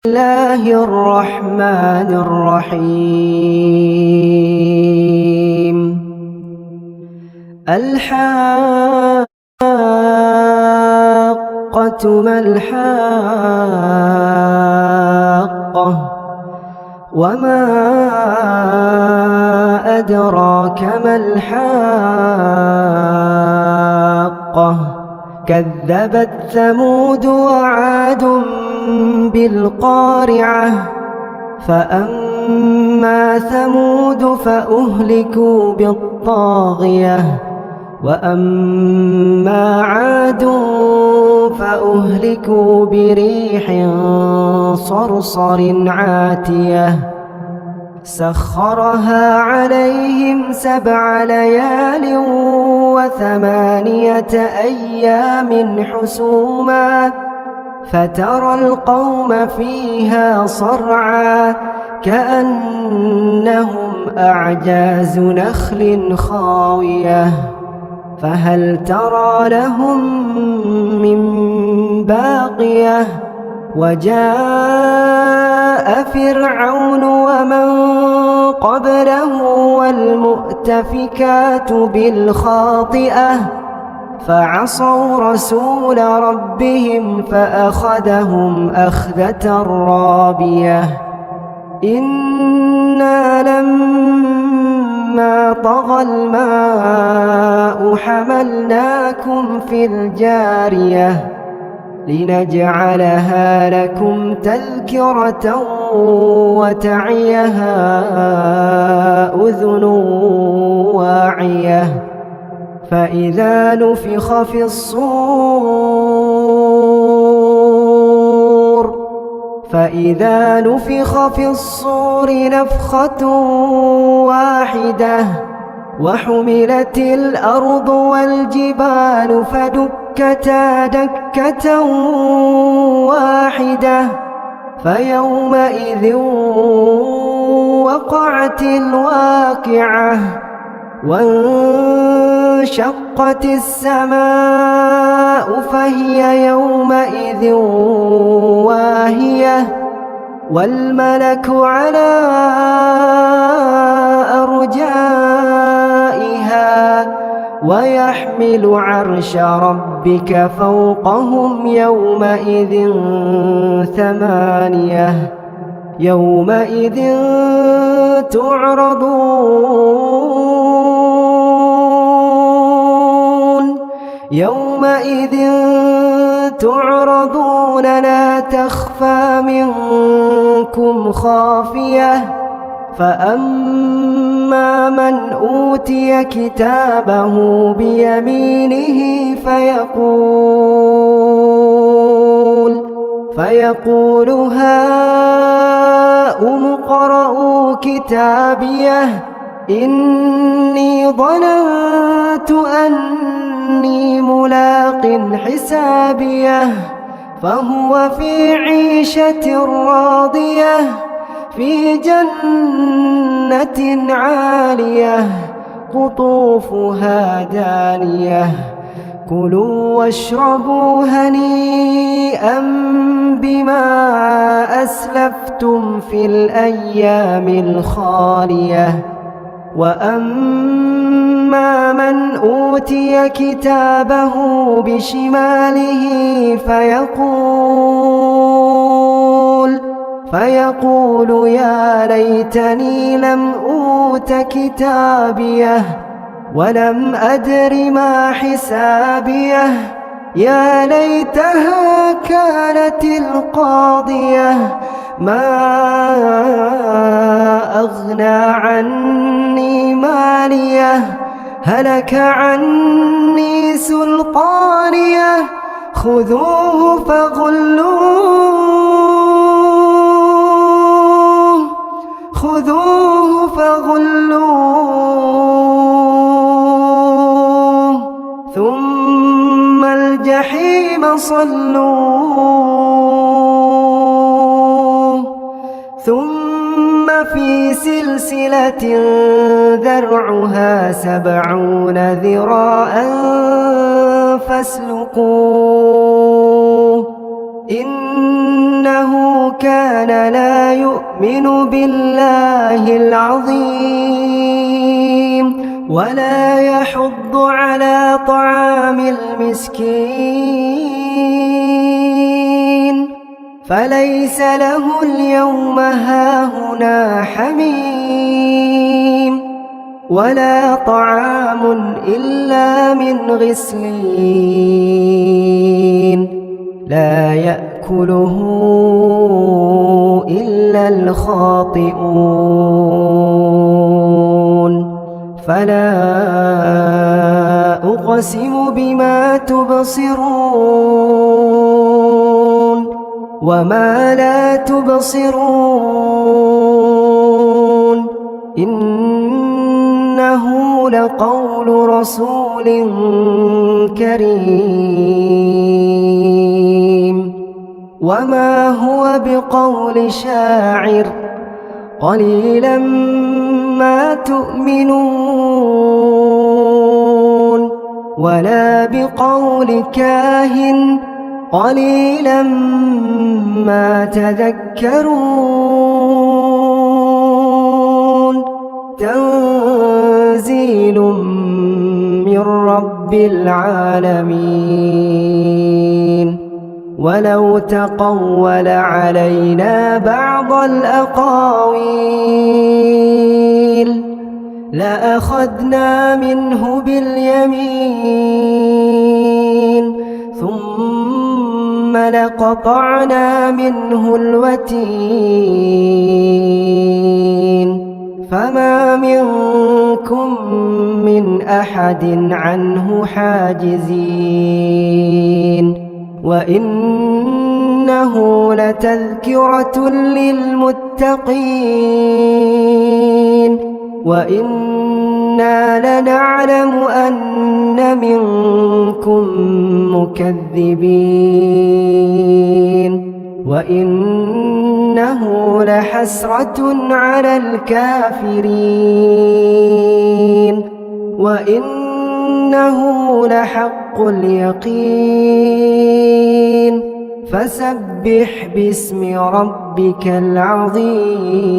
الله الرحمن الرحيم. الحاقة ما الحاقة وما أدراك ما الحاقة كذبت ثمود وعاد بالقارعة فأما ثمود فأهلكوا بالطاغية وأما عاد فأهلكوا بريح صرصر عاتية سخرها عليهم 7 ليال و8 أيام حسوما فترى القوم فيها صرعى كأنهم أعجاز نخل خاوية فهل ترى لهم من باقية وجاء فرعون ومن قبله والمؤتفكات بالخاطئة فعصوا رسول ربهم فأخذهم أخذة رابية إنا لما طغى الماء حملناكم في الجارية لنجعلها لكم تذكرة وتعيها أذن واعية فإذا نفخ في الصور نفخة واحدة وحملت الأرض والجبال فدكتا دكة واحدة فيومئذ وقعت الواقعة وانشقت السماء فهي يومئذ واهية والملك على أرجائها ويحمل عرش ربك فوقهم يومئذ 8 يومئذ تعرضون لا تخفى منكم خافية فأما من أوتي كتابه بيمينه فيقول هاؤم اقرءوا كتابيه إني ظننت أني ملاق حسابيه فهو في عيشة راضية في جنة عالية قطوفها دانية كلوا واشربوا هنيئا بما أسلفتم في الأيام الخالية وأما من أوتي كتابه بشماله فيقول يا ليتني لم أوت كتابيه ولم أدر ما حسابيه يا ليتها كانت القاضية ما أغنى عني ماليه هلك عني سلطانيه خذوه فغلوه ثم الجحيم صلوه ثم في سلسلة ذرعها 70 ذراعا فاسلكوه إنه كان لا يؤمن بالله العظيم ولا يحض على طعام المسكين فليس له اليوم هاهنا حميم ولا طعام إلا من غسلين لا يأكله إلا الخاطئون فلا أقسم بما تبصرون وما لا تبصرون إنه لقول رسول كريم وما هو بقول شاعر قليلا ما تؤمنون ولا بقول كاهن قليلا ما تذكرون تنزيل من رب العالمين ولو تقول علينا بعض الأقاويل لأخذنا منه باليمين ثم لقطعنا منه الوتين فما منكم من أحد عنه حاجزين وإنه لتذكرة للمتقين وإنا لنعلم أن منكم مكذبين وإنه لحسرة على الكافرين وإنه لحق اليقين فسبح باسم ربك العظيم.